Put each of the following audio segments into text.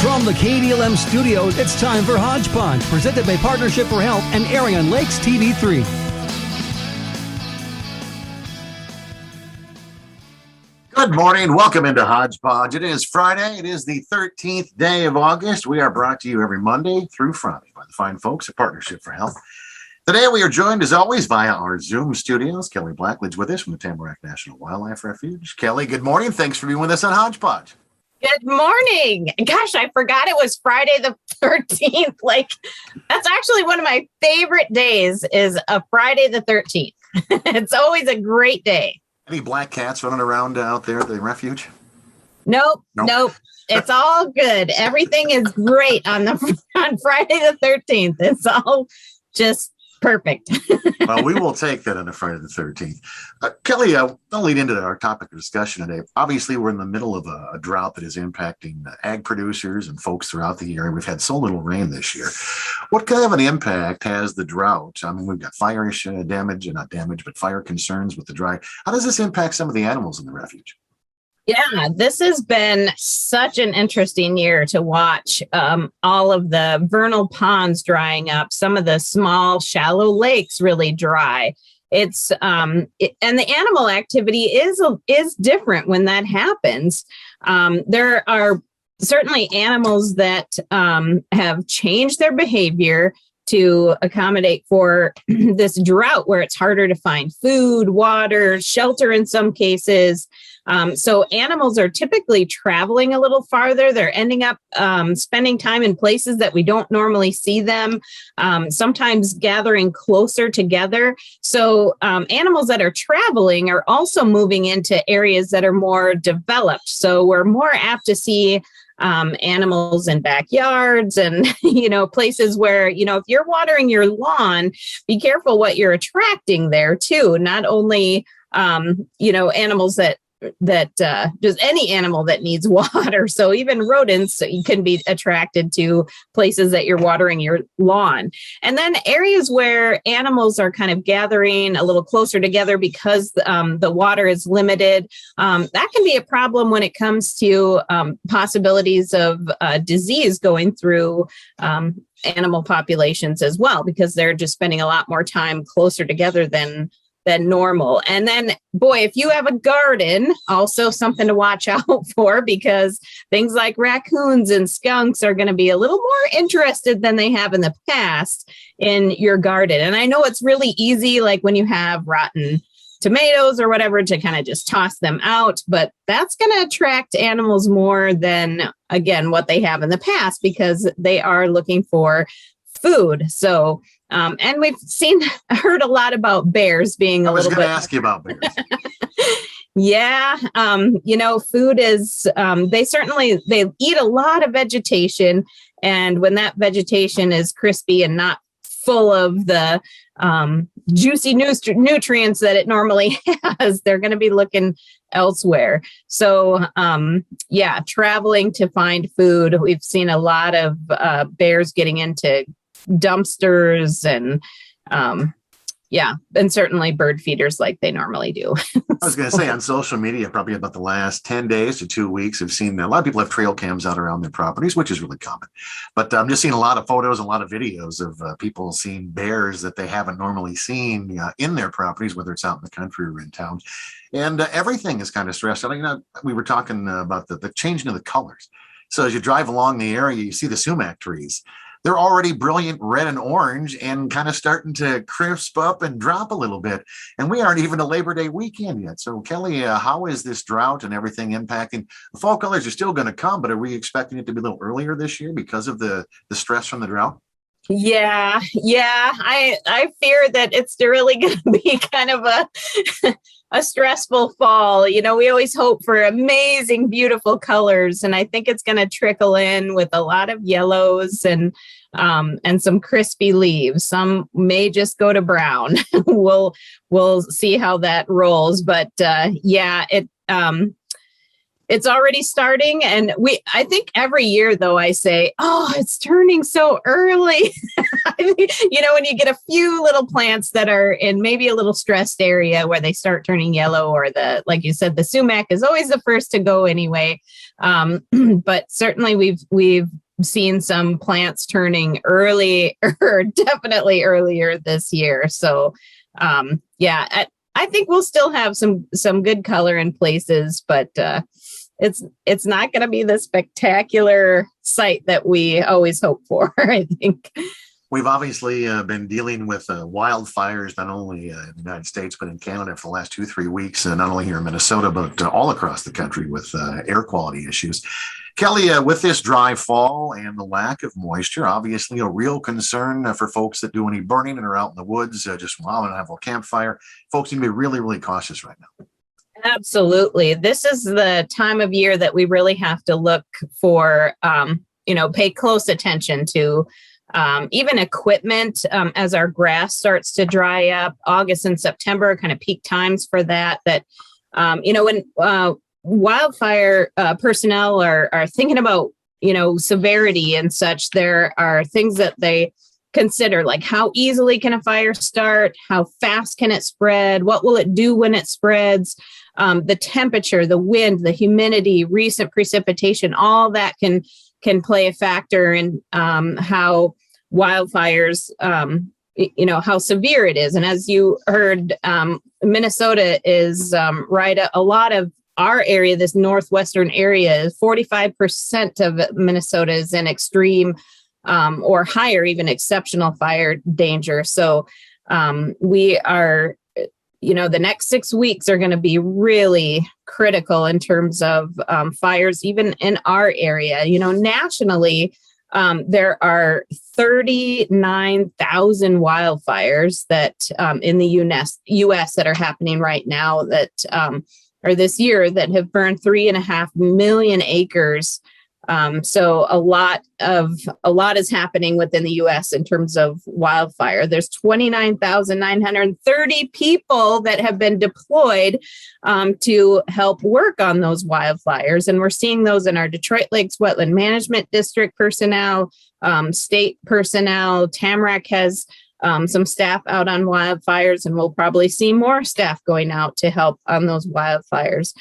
From the KDLM studios, it's time for Hodge Podge, presented by Partnership for Health and airing on Lakes TV3. Good morning. Welcome into Hodge Podge. It is Friday. It is the 13th day of August. We are brought to you every Monday through Friday by the fine folks at Partnership for Health. Today we are joined, as always, via our Zoom studios. Kelly Blackledge with us from the Tamarac National Wildlife Refuge. Kelly, good morning. Thanks for being with us on Hodge Podge. Good morning. Gosh, I forgot it was Friday the 13th. That's actually one of my favorite days, is a Friday the 13th. It's always a great day. Any black cats running around out there at the refuge? Nope. It's all good. Everything is great on Friday the 13th. It's all just perfect. Well, we will take that on a Friday the 13th. Kelly, I'll lead into our topic of discussion today. Obviously, we're in the middle of a drought that is impacting ag producers and folks throughout the area. We've had so little rain this year. What kind of an impact has the drought? I mean, we've got fire fire concerns with the dry. How does this impact some of the animals in the refuge? Yeah, this has been such an interesting year to watch all of the vernal ponds drying up, some of the small, shallow lakes really dry. It's and the animal activity is different when that happens. There are certainly animals that have changed their behavior to accommodate for this drought, where it's harder to find food, water, shelter in some cases. So animals are typically traveling a little farther. They're ending up spending time in places that we don't normally see them, sometimes gathering closer together. So animals that are traveling are also moving into areas that are more developed. So we're more apt to see animals in backyards and, places where, if you're watering your lawn, be careful what you're attracting there too. Not only, animals that just any animal that needs water. So even rodents can be attracted to places that you're watering your lawn. And then areas where animals are kind of gathering a little closer together because the water is limited. That can be a problem when it comes to possibilities of disease going through animal populations as well, because they're just spending a lot more time closer together than normal. And then, boy, if you have a garden, also something to watch out for, because things like raccoons and skunks are going to be a little more interested than they have in the past in your garden. And I know it's really easy, like when you have rotten tomatoes or whatever, to kind of just toss them out, but that's going to attract animals more than, again, what they have in the past, because they are looking for food. So, and we've heard a lot about bears being a little bit. I was going to ask you about bears. Yeah. Food is, they eat a lot of vegetation. And when that vegetation is crispy and not full of the juicy nutrients that it normally has, they're going to be looking elsewhere. So, traveling to find food. We've seen a lot of bears getting into dumpsters and certainly bird feeders like they normally do. I was going to say, on social media, probably about the last 10 days to 2 weeks, I've seen a lot of people have trail cams out around their properties, which is really common. But I'm just seeing a lot of photos, a lot of videos of people seeing bears that they haven't normally seen in their properties, whether it's out in the country or in towns. And everything is kind of stressed out. We were talking about the changing of the colors. So as you drive along the area, you see the sumac trees. They're already brilliant red and orange and kind of starting to crisp up and drop a little bit. And we aren't even a Labor Day weekend yet. So, Kelly, how is this drought and everything impacting? The fall colors are still going to come, but are we expecting it to be a little earlier this year because of the stress from the drought? Yeah. I fear that it's really going to be kind of a stressful fall. We always hope for amazing, beautiful colors. And I think it's going to trickle in with a lot of yellows and some crispy leaves. Some may just go to brown. We'll see how that rolls. But it's already starting. And I think every year, though, I say, oh, it's turning so early. When you get a few little plants that are in maybe a little stressed area where they start turning yellow, or like you said, the sumac is always the first to go anyway. But certainly we've seen some plants turning early, or definitely earlier this year. So I think we'll still have some good color in places, but it's not going to be the spectacular sight that we always hope for, I think. We've obviously been dealing with wildfires, not only in the United States, but in Canada for the last 2-3 weeks, not only here in Minnesota, but all across the country with air quality issues. Kelly, with this dry fall and the lack of moisture, obviously a real concern for folks that do any burning and are out in the woods, just wow, and have a campfire. Folks need to be really, really cautious right now. Absolutely. This is the time of year that we really have to look for, pay close attention to even equipment as our grass starts to dry up. August and September, kind of peak times for that, when wildfire personnel are thinking about, severity and such, there are things that they consider, like how easily can a fire start? How fast can it spread? What will it do when it spreads? The temperature, the wind, the humidity, recent precipitation, all that can play a factor in how wildfires, how severe it is. And as you heard, Minnesota is right. A lot of our area, this northwestern area, 45% of Minnesota is in extreme or higher, even exceptional fire danger. So we are, the next 6 weeks are going to be really critical in terms of fires, even in our area. Nationally, there are 39,000 wildfires that in the U.S. that are happening right now or this year, that have burned 3.5 million acres. So a lot is happening within the U.S. in terms of wildfire. There's 29,930 people that have been deployed to help work on those wildfires. And we're seeing those in our Detroit Lakes Wetland Management District personnel, state personnel. Tamarac has some staff out on wildfires, and we'll probably see more staff going out to help on those wildfires.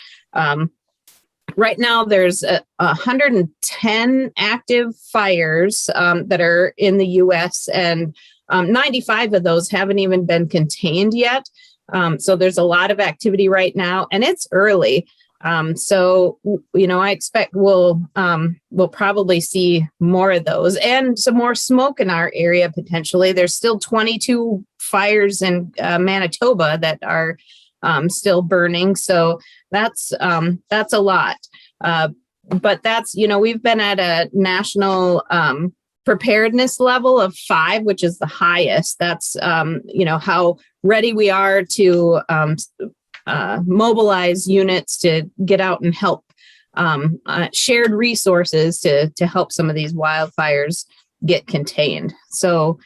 Right now, there's 110 active fires that are in the U.S., and 95 of those haven't even been contained yet. So there's a lot of activity right now, and it's early. So I expect we'll probably see more of those, and some more smoke in our area potentially. There's still 22 fires in Manitoba that are still burning. So that's a lot. But that's, we've been at a national preparedness level of 5, which is the highest. That's, how ready we are to mobilize units to get out and help, shared resources to help some of these wildfires get contained. So,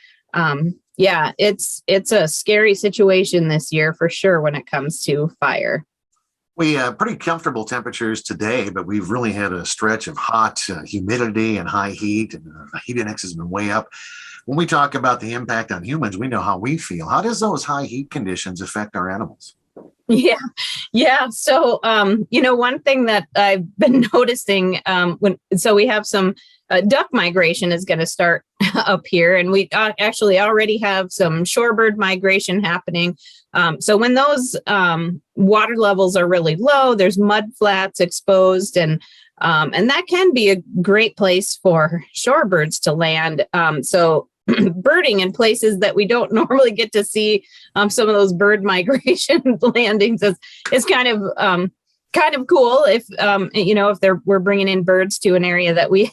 it's a scary situation this year for sure when it comes to fire. We have pretty comfortable temperatures today, but we've really had a stretch of hot humidity and high heat, and the heat index has been way up. When we talk about the impact on humans, we know how we feel. How does those high heat conditions affect our animals? Yeah. So, one thing that I've been noticing we have some duck migration is going to start up here, and we actually already have some shorebird migration happening. So when those water levels are really low, there's mud flats exposed, and that can be a great place for shorebirds to land. So birding in places that we don't normally get to see some of those bird migration landings is kind of cool if we're bringing in birds to an area that we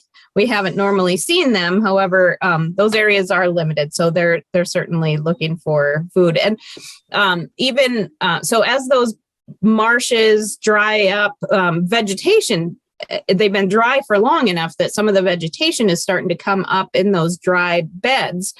haven't normally seen them. However, those areas are limited, so they're certainly looking for food. And so as those marshes dry up, vegetation, they've been dry for long enough that some of the vegetation is starting to come up in those dry beds.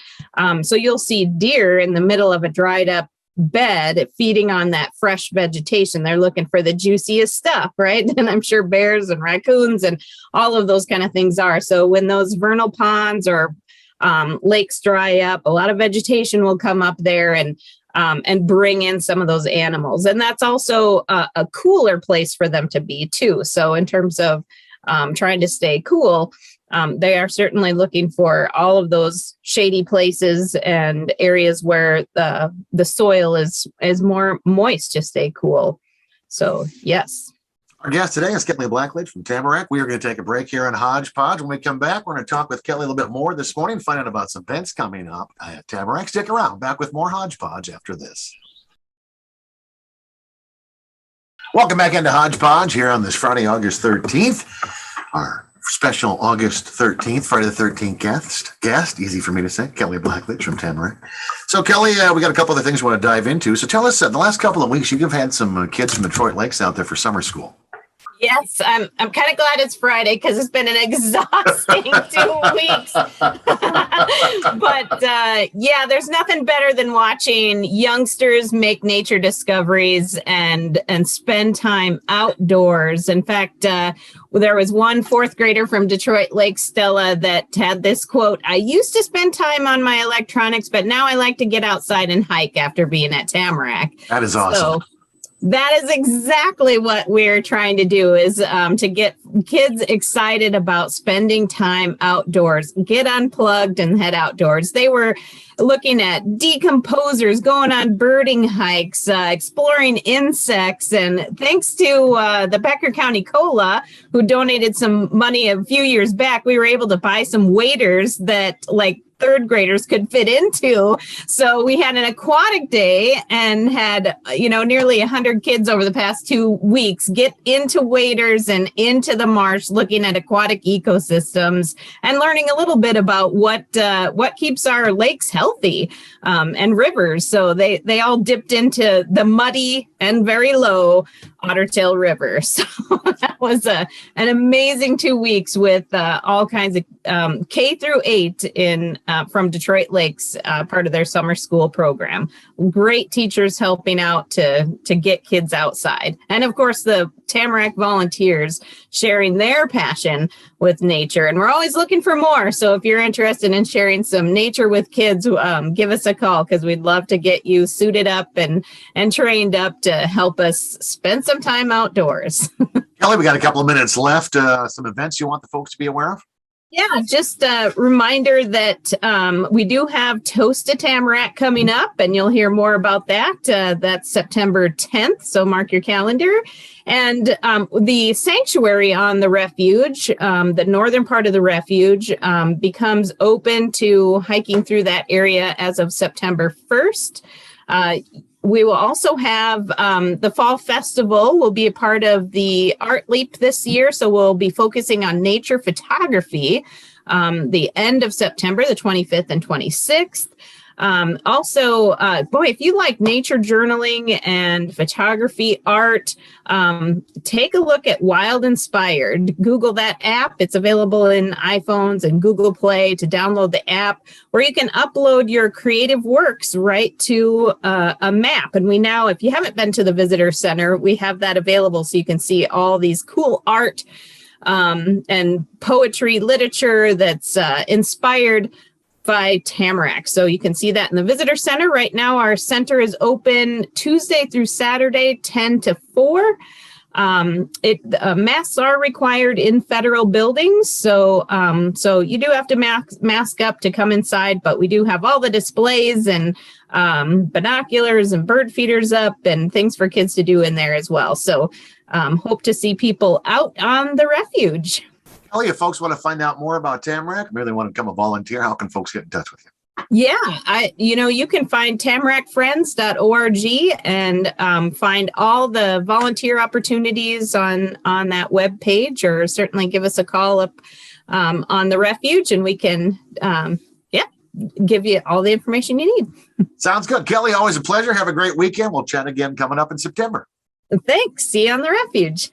So you'll see deer in the middle of a dried up bed feeding on that fresh vegetation. They're looking for the juiciest stuff, right? And I'm sure bears and raccoons and all of those kind of things are. So when those vernal ponds or lakes dry up, a lot of vegetation will come up there and bring in some of those animals. And that's also a cooler place for them to be too. So in terms of trying to stay cool, they are certainly looking for all of those shady places and areas where the soil is more moist to stay cool. So, yes. Our guest today is Kelly Blackledge from Tamarac. We are going to take a break here on Hodge Podge. When we come back, we're going to talk with Kelly a little bit more this morning, find out about some events coming up at Tamarac. Stick around. Back with more Hodge Podge after this. Welcome back into Hodge Podge here on this Friday, August 13th. Our special August 13th, Friday the 13th guest, easy for me to say, Kelly Blackledge from Tamarac. So Kelly, we got a couple of things we want to dive into. So tell us, the last couple of weeks, you've had some kids from Detroit Lakes out there for summer school. Yes, I'm kind of glad it's Friday because it's been an exhausting 2 weeks. But yeah, there's nothing better than watching youngsters make nature discoveries and spend time outdoors. In fact, there was one fourth grader from Detroit Lake, Stella, that had this quote: "I used to spend time on my electronics, but now I like to get outside and hike after being at Tamarac." That is awesome. So, that is exactly what we're trying to do, is to get kids excited about spending time outdoors, get unplugged and head outdoors. They were looking at decomposers, going on birding hikes, exploring insects. And thanks to the Becker County COLA, who donated some money a few years back, we were able to buy some waders that third graders could fit into. So we had an aquatic day and had, nearly 100 kids over the past 2 weeks get into waders and into the marsh, looking at aquatic ecosystems and learning a little bit about what keeps our lakes healthy, and rivers. So they all dipped into the muddy and very low Ottertail River. So that was an amazing 2 weeks with all kinds of K through 8 from Detroit Lakes, part of their summer school program. Great teachers helping out to get kids outside. And of course, the Tamarac volunteers sharing their passion with nature. And we're always looking for more. So if you're interested in sharing some nature with kids, give us a call, because we'd love to get you suited up and trained up to help us spend some time outdoors. Kelly, we got a couple of minutes left. Some events you want the folks to be aware of? Yeah, just a reminder that we do have Toast to Tamarac coming up, and you'll hear more about that. That's September 10th, so mark your calendar. And the sanctuary on the refuge, the northern part of the refuge, becomes open to hiking through that area as of September 1st. We will also have the Fall Festival will be a part of the Art Leap this year. So we'll be focusing on nature photography the end of September, the 25th and 26th. Also, if you like nature journaling and photography, art, take a look at Wild Inspired. Google that app. It's available in iPhones and Google Play to download the app, where you can upload your creative works right to a map. And we now, if you haven't been to the visitor center, we have that available, so you can see all these cool art and poetry, literature that's inspired by Tamarac. So you can see that in the visitor center. Right now, our center is open Tuesday through Saturday, 10 to 4. Masks are required in federal buildings. So you do have to mask up to come inside, but we do have all the displays and binoculars and bird feeders up and things for kids to do in there as well. So hope to see people out on the refuge. Kelly, if folks want to find out more about Tamarac, maybe they want to become a volunteer, how can folks get in touch with you? Yeah, you can find tamaracfriends.org and find all the volunteer opportunities on that webpage, or certainly give us a call up on the refuge, and we can give you all the information you need. Sounds good. Kelly, always a pleasure. Have a great weekend. We'll chat again coming up in September. Thanks. See you on the refuge.